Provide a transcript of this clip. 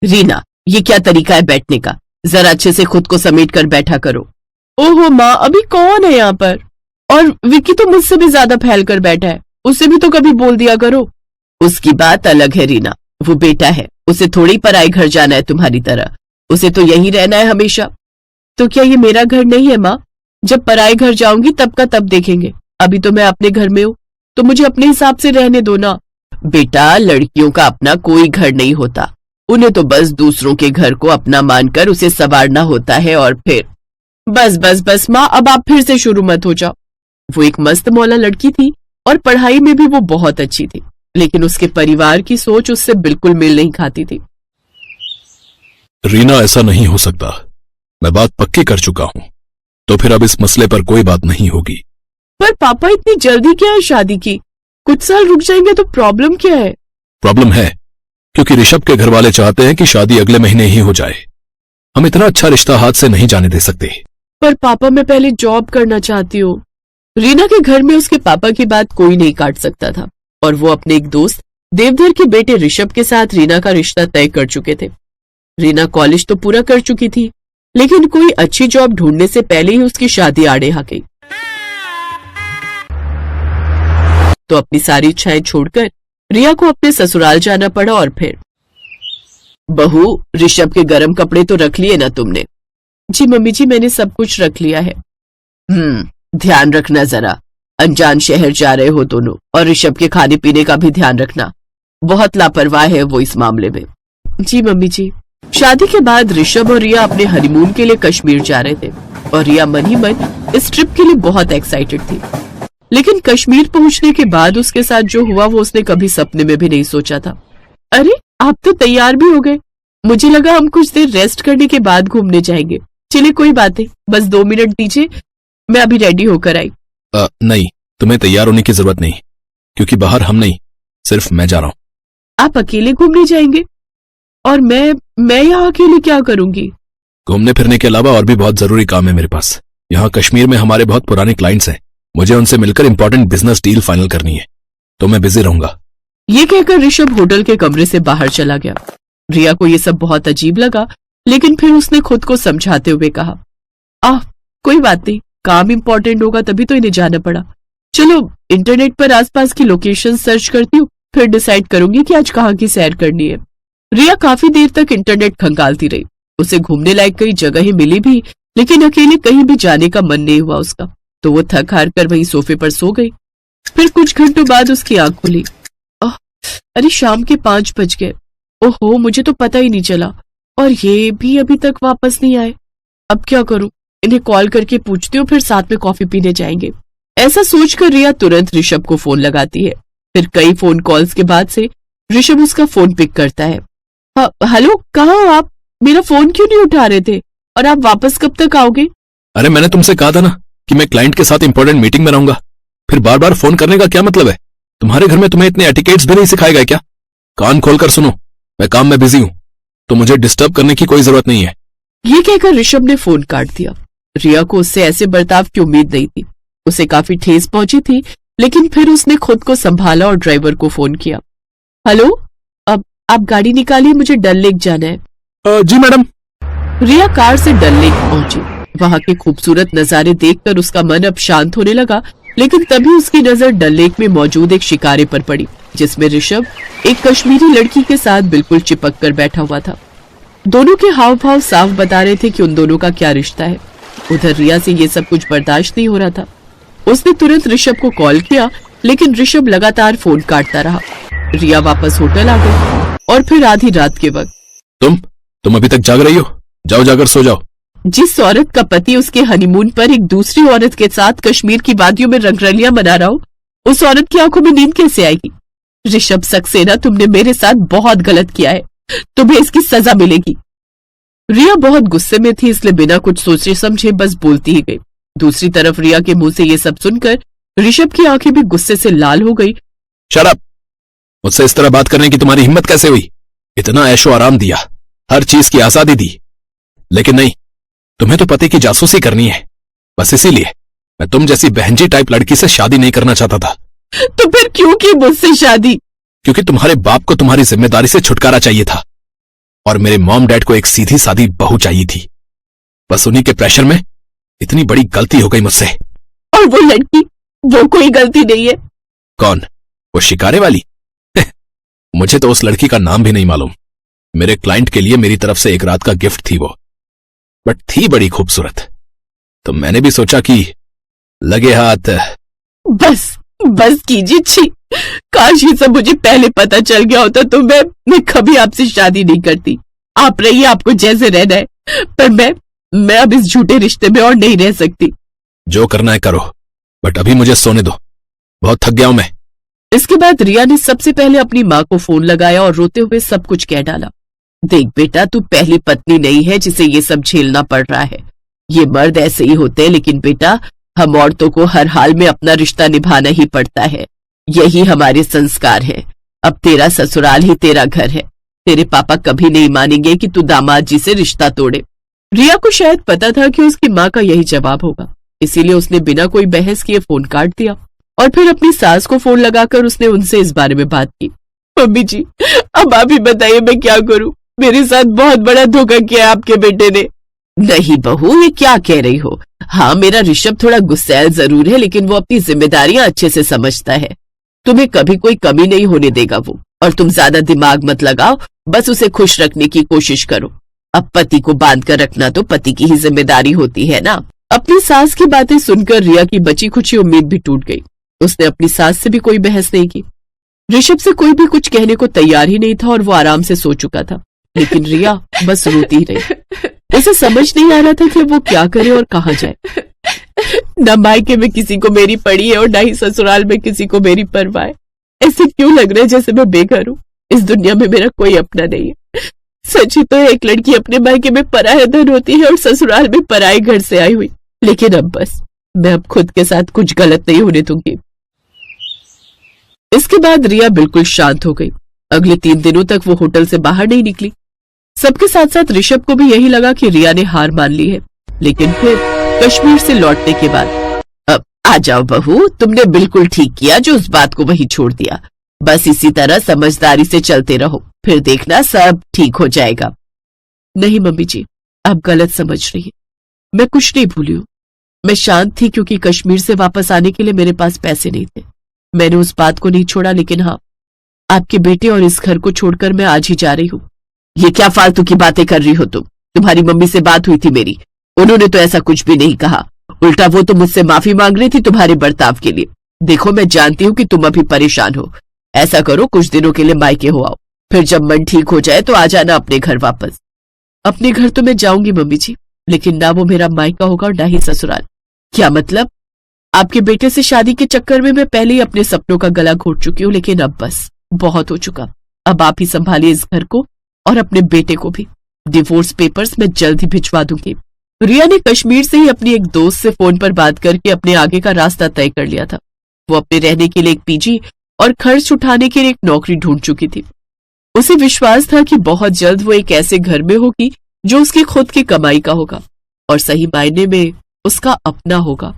रीना, ये क्या तरीका है बैठने का? जरा अच्छे से खुद को समेट कर बैठा करो। ओहो माँ, अभी कौन है यहाँ पर? और विक्की तो मुझसे भी ज्यादा फैल कर बैठा है, उसे भी तो कभी बोल दिया करो। उसकी बात अलग है रीना, वो बेटा है, उसे थोड़ी पराए घर जाना है तुम्हारी तरह, उसे तो यहीं रहना है हमेशा। तो क्या ये मेरा घर नहीं है माँ? जब पराए घर जाऊंगी तब का तब देखेंगे, अभी तो मैं अपने घर में हूँ, तो मुझे अपने हिसाब से रहने दो ना। बेटा, लड़कियों का अपना कोई घर नहीं होता, उन्हें तो बस दूसरों के घर को अपना मानकर उसे संवारना होता है। और फिर बस बस बस माँ, अब आप फिर से शुरू मत हो जाओ। वो एक मस्त मौला लड़की थी और पढ़ाई में भी वो बहुत अच्छी थी, लेकिन उसके परिवार की सोच उससे बिल्कुल मेल नहीं खाती थी। रीना, ऐसा नहीं हो सकता, मैं बात पक्की कर चुका हूँ, तो फिर अब इस मसले पर कोई बात नहीं होगी। पर पापा, इतनी जल्दी क्या है शादी की? कुछ साल रुक जाएंगे तो प्रॉब्लम क्या है? प्रॉब्लम है क्योंकि ऋषभ के घर वाले चाहते हैं कि शादी अगले महीने ही हो जाए। हम इतना अच्छा रिश्ता हाथ से नहीं जाने दे सकते। पर पापा, मैं पहले जॉब करना चाहती हूँ। रीना के घर में उसके पापा की बात कोई नहीं काट सकता था, और वो अपने एक दोस्त देवधर के बेटे ऋषभ के साथ रीना का रिश्ता तय कर चुके थे। रीना कॉलेज तो पूरा कर चुकी थी, लेकिन कोई अच्छी जॉब ढूंढने से पहले ही उसकी शादी आड़े आ गई। तो अपनी सारी इच्छाएं छोड़कर रिया को अपने ससुराल जाना पड़ा। और फिर बहू, ऋषभ के गर्म कपड़े तो रख लिए ना तुमने? जी मम्मी जी, मैंने सब कुछ रख लिया है। ध्यान रखना जरा, अनजान शहर जा रहे हो दोनों, और ऋषभ के खाने पीने का भी ध्यान रखना, बहुत लापरवाह है वो इस मामले में। जी मम्मी जी। शादी के बाद ऋषभ और रिया अपने हनीमून के लिए कश्मीर जा रहे थे, और रिया मन ही मन इस ट्रिप के लिए बहुत एक्साइटेड थी। लेकिन कश्मीर पहुंचने के बाद उसके साथ जो हुआ वो उसने कभी सपने में भी नहीं सोचा था। अरे, आप तो तैयार भी हो गए, मुझे लगा हम कुछ देर रेस्ट करने के बाद घूमने जाएंगे। चलिए कोई बात नहीं, बस 2 मिनट दीजिए, मैं अभी रेडी होकर आई। नहीं, तुम्हें तैयार होने की जरूरत नहीं, क्योंकि बाहर हम नहीं, सिर्फ मैं जा रहा हूँ। आप अकेले घूमने जाएंगे? और मैं यहाँ अकेले क्या करूंगी? घूमने फिरने के अलावा और भी बहुत जरूरी काम है मेरे पास। यहाँ कश्मीर में हमारे बहुत पुराने क्लाइंट्स हैं, मुझे उनसे मिलकर इंपॉर्टेंट बिजनेस डील फाइनल करनी है, तो मैं बिजी रहूंगा। ये कहकर ऋषभ होटल के कमरे से बाहर चला गया। रिया को ये सब बहुत अजीब लगा, लेकिन फिर उसने खुद को समझाते हुए कहा, कोई बात नहीं, काम इंपॉर्टेंट होगा तभी तो इन्हें जाना पड़ा। चलो इंटरनेट पर आसपास की लोकेशन सर्च करती हूँ, फिर डिसाइड करूंगी कि आज कहाँ की सैर करनी है। रिया काफी देर तक इंटरनेट खंगालती रही, उसे घूमने लायक कई जगहें मिली भी, लेकिन अकेले कहीं भी जाने का मन नहीं हुआ उसका, तो वो थक हार कर वहीं सोफे पर सो गई। फिर कुछ घंटों बाद उसकी आंख खुली। अरे, शाम के 5 बज गए। ओहो, मुझे तो पता ही नहीं चला, और ये भी अभी तक वापस नहीं आए। अब क्या करूं? इन्हें कॉल करके पूछती हूँ, फिर साथ में कॉफी पीने जाएंगे। ऐसा सोचकर रिया तुरंत ऋषभ को फोन लगाती है। फिर कई फोन कॉल्स के बाद से ऋषभ उसका फोन पिक करता है। हेलो, कहाँ हो आप? मेरा फोन क्यों नहीं उठा रहे थे? और आप वापस कब तक आओगे? अरे, मैंने तुमसे कहा था ना कि मैं क्लाइंट के साथ इंपॉर्टेंट मीटिंग में रहूंगा, फिर बार बार फोन करने का क्या मतलब है? तुम्हारे घर में तुम्हें इतने एटिकेट्स भी नहीं सिखाए गए क्या? कान खोलकर सुनो, मैं काम में बिजी हूँ, तो मुझे डिस्टर्ब करने की कोई जरूरत नहीं है। ये कहकर ऋषभ ने फोन काट दिया। रिया को उससे ऐसे बर्ताव की उम्मीद नहीं थी, उसे काफी ठेस पहुंची थी, लेकिन फिर उसने खुद को संभाला और ड्राइवर को फोन किया। हेलो, अब आप गाड़ी निकालिए, मुझे डल लेक जाना है। जी मैडम। रिया कार से डल लेक पहुंची। वहां के खूबसूरत नजारे देखकर उसका मन अब शांत होने लगा, लेकिन तभी उसकी नजर डल लेक में मौजूद एक शिकारे पर पड़ी, जिसमें ऋषभ एक कश्मीरी लड़की के साथ बिल्कुल चिपक कर बैठा हुआ था। दोनों के हाव भाव साफ बता रहे थे कि उन दोनों का क्या रिश्ता है। उधर रिया से ये सब कुछ बर्दाश्त नहीं हो रहा था। उसने तुरंत ऋषभ को कॉल किया, लेकिन ऋषभ लगातार फोन काटता रहा। रिया वापस होटल आ गई, और फिर आधी रात के वक्त, तुम अभी तक जाग रही हो? जाओ, जाकर सो जाओ। जिस औरत का पति उसके हनीमून पर एक दूसरी औरत के साथ कश्मीर की वादियों में रंगरलियां मना रहा हो, उस औरत की आंखों में नींद कैसे आएगी? ऋषभ सक्सेना, तुमने मेरे साथ बहुत गलत किया है, तुम्हें इसकी सजा मिलेगी। रिया बहुत गुस्से में थी, इसलिए बिना कुछ सोचे समझे बस बोलती ही गई। दूसरी तरफ रिया के मुंह से ये सब सुनकर ऋषभ की आंखें भी गुस्से से लाल हो गई। Shut up! मुझसे इस तरह बात करने की तुम्हारी हिम्मत कैसे हुई? इतना ऐशो आराम दिया, हर चीज की आजादी दी, लेकिन नहीं, तुम्हें तो पति की जासूसी करनी है। बस इसीलिए मैं तुम जैसी बहनजी टाइप लड़की से शादी नहीं करना चाहता था। तो फिर क्यों की मुझसे शादी? क्योंकि तुम्हारे बाप को तुम्हारी जिम्मेदारी से छुटकारा चाहिए था। और मेरे मॉम डैड को एक सीधी सादी बहू चाहिए थी। बस उन्हीं के प्रेशर में इतनी बड़ी गलती हो गई मुझसे। और वो लड़की, वो कोई गलती नहीं है। कौन? वो शिकारे वाली? मुझे तो उस लड़की का नाम भी नहीं मालूम। मेरे क्लाइंट के लिए मेरी तरफ से एक रात का गिफ्ट थी वो, बट थी बड़ी खूबसूरत। तो मैंने भी सोचा कि लगे हाथ। बस बस कीजिए, छी। काश ये सब मुझे पहले पता चल गया होता तो मैं कभी आपसे शादी नहीं करती। आप रहिए, आपको जैसे रहना है, पर मैं अब इस झूठे रिश्ते में और नहीं रह सकती। जो करना है करो, बट अभी मुझे सोने दो, बहुत थक गया हूं मैं। इसके बाद रिया ने सबसे पहले अपनी माँ को फोन लगाया और रोते हुए सब कुछ कह डाला। देख बेटा, तू पहली पत्नी नहीं है जिसे ये सब झेलना पड़ रहा है। ये मर्द ऐसे ही होते हैं, लेकिन बेटा हम औरतों को हर हाल में अपना रिश्ता निभाना ही पड़ता है। यही हमारे संस्कार है। अब तेरा ससुराल ही तेरा घर है। तेरे पापा कभी नहीं मानेंगे कि तू दामाद जी से रिश्ता तोड़े। रिया को शायद पता था कि उसकी माँ का यही जवाब होगा, इसीलिए उसने बिना कोई बहस किए फोन काट दिया और फिर अपनी सास को फोन लगाकर उसने उनसे इस बारे में बात की। मम्मी जी, अब आप ही बताइए मैं क्या करूं? मेरे साथ बहुत बड़ा धोखा किया आपके बेटे ने। नहीं बहू, ये क्या कह रही हो? हाँ, मेरा ऋषभ थोड़ा गुस्सैल जरूर है, लेकिन वो अपनी जिम्मेदारियां अच्छे से समझता है। तुम्हें कभी कोई कमी नहीं होने देगा वो, और तुम ज्यादा दिमाग मत लगाओ, बस उसे खुश रखने की कोशिश करो। अब पति को बांध कर रखना तो पति की ही जिम्मेदारी होती है ना। अपनी सास की बातें सुनकर रिया की बची खुची उम्मीद भी टूट गई। उसने अपनी सास से भी कोई बहस नहीं की। ऋषभ से कोई भी कुछ कहने को तैयार ही नहीं था और वो आराम से सो चुका था, लेकिन रिया बस रोती ही रही। उसे समझ नहीं आ रहा था कि वो क्या करे और कहाँ जाए। न मायके में किसी को मेरी पड़ी है और न ही ससुराल में किसी को मेरी परवाह है। ऐसे क्यों लग रहा है जैसे मैं बेघर हूँ। इस दुनिया में मेरा कोई अपना नहीं है। सच ही तो है, एक लड़की अपने मायके में पराया धन होती है और ससुराल में पराए घर से आई हुई। लेकिन अब बस, मैं अब खुद के साथ कुछ गलत नहीं होने दूंगी। इसके बाद रिया बिल्कुल शांत हो गई। अगले 3 दिनों तक वो होटल से बाहर नहीं निकली। सबके साथ साथ ऋषभ को भी यही लगा कि रिया ने हार मान ली है। लेकिन फिर कश्मीर से लौटने के बाद, अब आ जाओ बहू, तुमने बिल्कुल ठीक किया जो उस बात को वहीं छोड़ दिया। बस इसी तरह समझदारी से चलते रहो, फिर देखना सब ठीक हो जाएगा। नहीं मम्मी जी, आप गलत समझ रही हैं। मैं कुछ नहीं भूली हूँ। मैं शांत थी क्योंकि कश्मीर से वापस आने के लिए मेरे पास पैसे नहीं थे। मैंने उस बात को नहीं छोड़ा, लेकिन हाँ, आपके बेटे और इस घर को छोड़कर मैं आज ही जा रही हूँ। ये क्या फालतू की बातें कर रही हो तुम? तुम्हारी मम्मी से बात हुई थी मेरी, उन्होंने तो ऐसा कुछ भी नहीं कहा। उल्टा वो तो मुझसे माफी मांग रही थी तुम्हारे बर्ताव के लिए। देखो, मैं जानती हूँ कि तुम अभी परेशान हो। ऐसा करो, कुछ दिनों के लिए मायके हो आओ, फिर जब मन ठीक हो जाए तो आ जाना अपने घर वापस। अपने घर तो मैं जाऊंगी मम्मी जी, लेकिन ना वो मेरा मायका होगा और ना ही ससुराल। क्या मतलब? आपके बेटे से शादी के चक्कर में मैं पहले ही अपने सपनों का गला घोट चुकी हूँ, लेकिन अब बस बहुत हो चुका। अब आप ही संभालिए इस घर को और अपने बेटे को भी। डिवोर्स पेपर्स मैं जल्द ही भिजवा दूंगी। रिया ने कश्मीर से ही अपनी एक दोस्त से फोन पर बात करके अपने आगे का रास्ता तय कर लिया था। वो अपने रहने के लिए एक पीजी और खर्च उठाने के लिए एक नौकरी ढूंढ चुकी थी। उसे विश्वास था कि बहुत जल्द वो एक ऐसे घर में होगी जो उसकी खुद की कमाई का होगा और सही मायने में उसका अपना होगा।